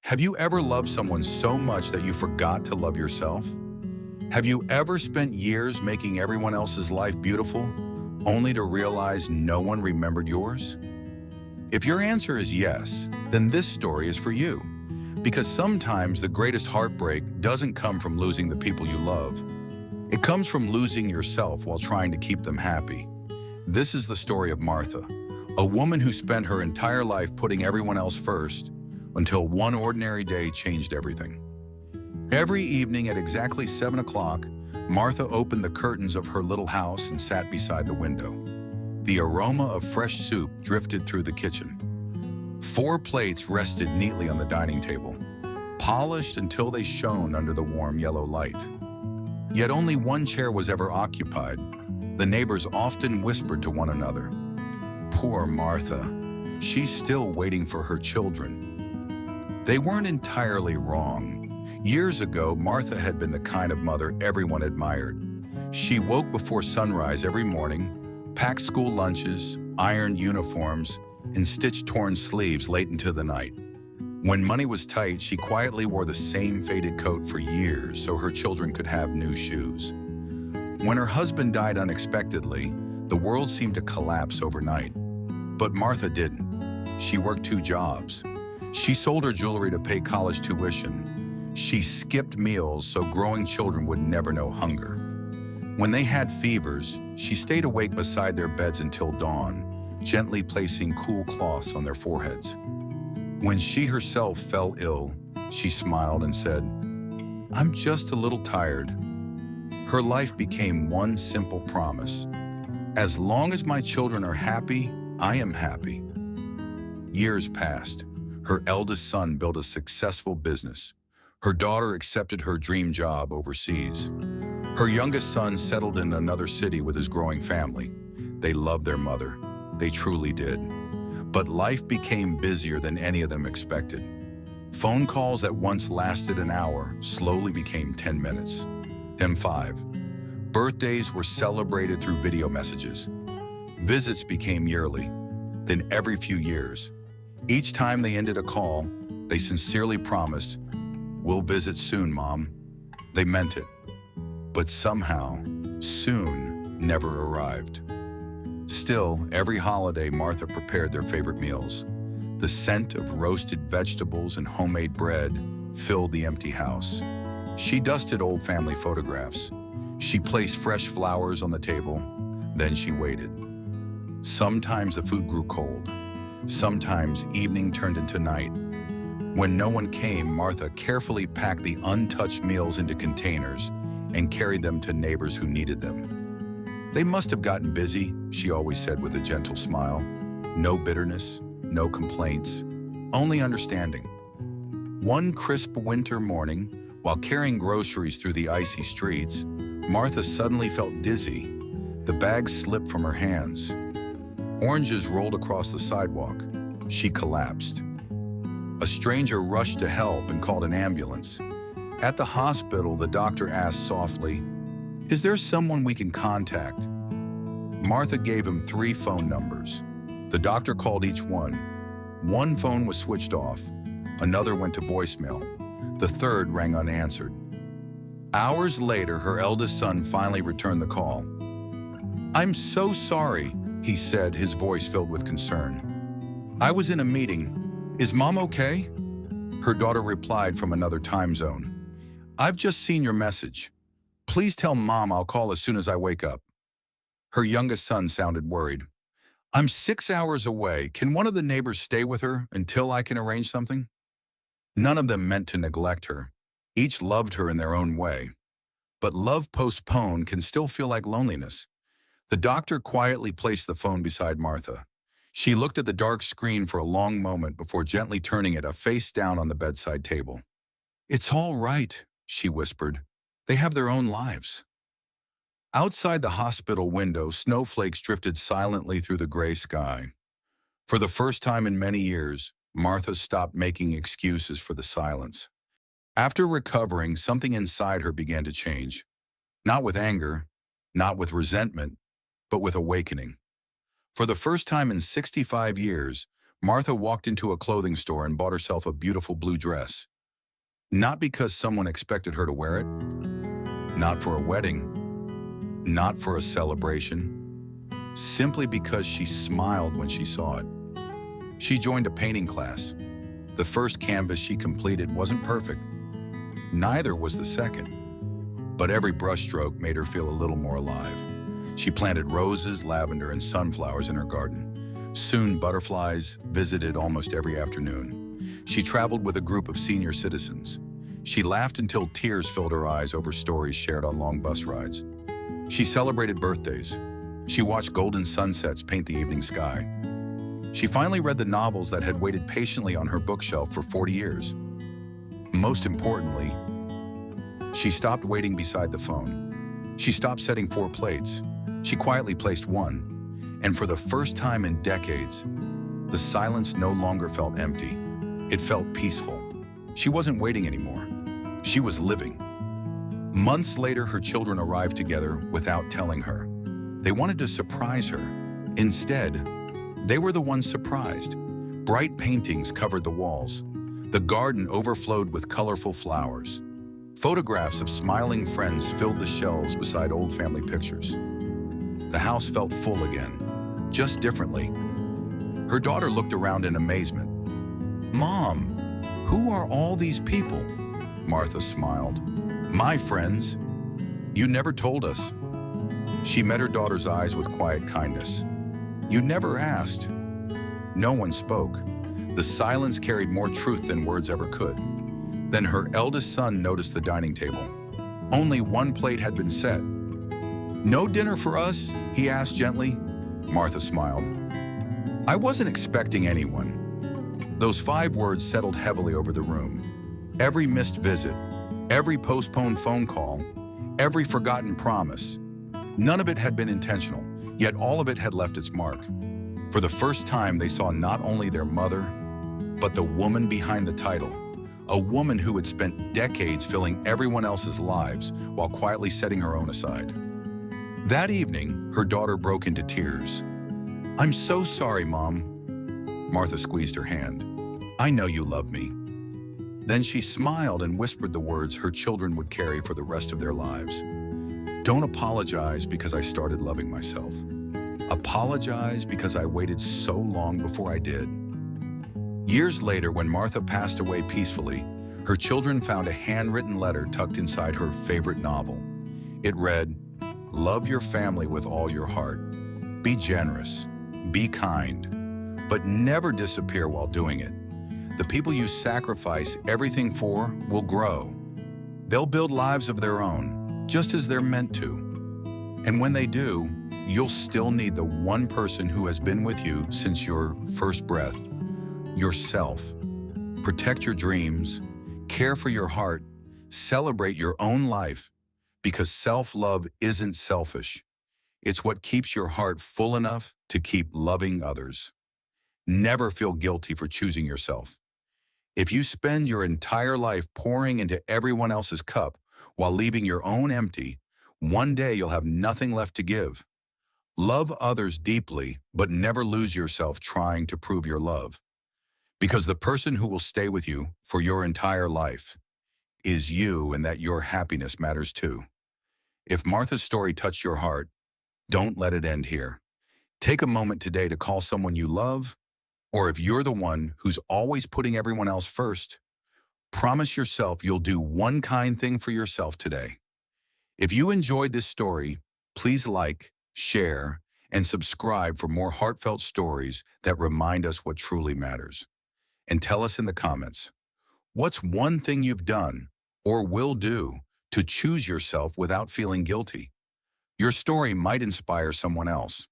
Have you ever loved someone so much that you forgot to love yourself? Have you ever spent years making everyone else's life beautiful, only to realize no one remembered yours? If your answer is yes, then this story is for you. Because sometimes the greatest heartbreak doesn't come from losing the people you love. It comes from losing yourself while trying to keep them happy. This is the story of Martha, a woman who spent her entire life putting everyone else first, until one ordinary day changed everything. Every evening at exactly 7 o'clock, Martha opened the curtains of her little house and sat beside the window. The aroma of fresh soup drifted through the kitchen. 4 plates rested neatly on the dining table, polished until they shone under the warm yellow light. Yet only one chair was ever occupied. The neighbors often whispered to one another, "Poor Martha, she's still waiting for her children." They weren't entirely wrong. Years ago, Martha had been the kind of mother everyone admired. She woke before sunrise every morning, packed school lunches, ironed uniforms, and stitched torn sleeves late into the night. When money was tight, she quietly wore the same faded coat for years so her children could have new shoes. When her husband died unexpectedly, the world seemed to collapse overnight. But Martha didn't. She worked 2 jobs. She sold her jewelry to pay college tuition. She skipped meals so growing children would never know hunger. When they had fevers, she stayed awake beside their beds until dawn, gently placing cool cloths on their foreheads. When she herself fell ill, she smiled and said, "I'm just a little tired." Her life became one simple promise: as long as my children are happy, I am happy. Years passed. Her eldest son built a successful business. Her daughter accepted her dream job overseas. Her youngest son settled in another city with his growing family. They loved their mother. They truly did. But life became busier than any of them expected. Phone calls that once lasted an hour slowly became 10 minutes, then 5. Birthdays were celebrated through video messages. Visits became yearly, then every few years. Each time they ended a call, they sincerely promised, "We'll visit soon, Mom." They meant it. But somehow, soon never arrived. Still, every holiday, Martha prepared their favorite meals. The scent of roasted vegetables and homemade bread filled the empty house. She dusted old family photographs. She placed fresh flowers on the table. Then she waited. Sometimes the food grew cold. Sometimes evening turned into night. When no one came, Martha carefully packed the untouched meals into containers and carried them to neighbors who needed them. They must have gotten busy, she always said with a gentle smile. No bitterness, no complaints, only understanding. One crisp winter morning, while carrying groceries through the icy streets, Martha suddenly felt dizzy. The bag slipped from her hands. Oranges rolled across the sidewalk. She collapsed. A stranger rushed to help and called an ambulance. At the hospital, the doctor asked softly, "Is there someone we can contact?" Martha gave him 3 phone numbers. The doctor called each one. One phone was switched off. Another went to voicemail. The third rang unanswered. Hours later, her eldest son finally returned the call. "I'm so sorry," he said, his voice filled with concern. "I was in a meeting. Is Mom okay?" Her daughter replied from another time zone. "I've just seen your message. Please tell Mom I'll call as soon as I wake up." Her youngest son sounded worried. "I'm 6 hours away. Can one of the neighbors stay with her until I can arrange something?" None of them meant to neglect her. Each loved her in their own way. But love postponed can still feel like loneliness. The doctor quietly placed the phone beside Martha. She looked at the dark screen for a long moment before gently turning it face down on the bedside table. "It's all right," she whispered. "They have their own lives." Outside the hospital window, snowflakes drifted silently through the gray sky. For the first time in many years, Martha stopped making excuses for the silence. After recovering, something inside her began to change. Not with anger, not with resentment, but with awakening. For the first time in 65 years, Martha walked into a clothing store and bought herself a beautiful blue dress. Not because someone expected her to wear it, not for a wedding, not for a celebration, simply because she smiled when she saw it. She joined a painting class. The first canvas she completed wasn't perfect. Neither was the second. But every brushstroke made her feel a little more alive. She planted roses, lavender, and sunflowers in her garden. Soon, butterflies visited almost every afternoon. She traveled with a group of senior citizens. She laughed until tears filled her eyes over stories shared on long bus rides. She celebrated birthdays. She watched golden sunsets paint the evening sky. She finally read the novels that had waited patiently on her bookshelf for 40 years. Most importantly, she stopped waiting beside the phone. She stopped setting 4 plates. She quietly placed one. And for the first time in decades, the silence no longer felt empty. It felt peaceful. She wasn't waiting anymore. She was living. Months later, her children arrived together without telling her. They wanted to surprise her. Instead, they were the ones surprised. Bright paintings covered the walls. The garden overflowed with colorful flowers. Photographs of smiling friends filled the shelves beside old family pictures. The house felt full again, just differently. Her daughter looked around in amazement. "Mom, who are all these people?" Martha smiled. "My friends. You never told us." She met her daughter's eyes with quiet kindness. "You never asked." No one spoke. The silence carried more truth than words ever could. Then her eldest son noticed the dining table. Only one plate had been set. "No dinner for us?" he asked gently. Martha smiled. "I wasn't expecting anyone." Those 5 words settled heavily over the room. Every missed visit, every postponed phone call, every forgotten promise. None of it had been intentional, yet all of it had left its mark. For the first time, they saw not only their mother, but the woman behind the title. A woman who had spent decades filling everyone else's lives while quietly setting her own aside. That evening, her daughter broke into tears. "I'm so sorry, Mom." Martha squeezed her hand. "I know you love me." Then she smiled and whispered the words her children would carry for the rest of their lives. "Don't apologize because I started loving myself. Apologize because I waited so long before I did." Years later, when Martha passed away peacefully, her children found a handwritten letter tucked inside her favorite novel. It read, "Love your family with all your heart. Be generous. Be kind. But never disappear while doing it. The people you sacrifice everything for will grow. They'll build lives of their own, just as they're meant to. And when they do, you'll still need the one person who has been with you since your first breath, yourself. Protect your dreams, care for your heart, celebrate your own life, because self-love isn't selfish. It's what keeps your heart full enough to keep loving others. Never feel guilty for choosing yourself. If you spend your entire life pouring into everyone else's cup while leaving your own empty, one day you'll have nothing left to give. Love others deeply, but never lose yourself trying to prove your love. Because the person who will stay with you for your entire life is you, and that your happiness matters too. If Martha's story touched your heart, don't let it end here. Take a moment today to call someone you love, or if you're the one who's always putting everyone else first, promise yourself you'll do one kind thing for yourself today. If you enjoyed this story, please like, share, and subscribe for more heartfelt stories that remind us what truly matters. And tell us in the comments, what's one thing you've done or will do to choose yourself without feeling guilty? Your story might inspire someone else.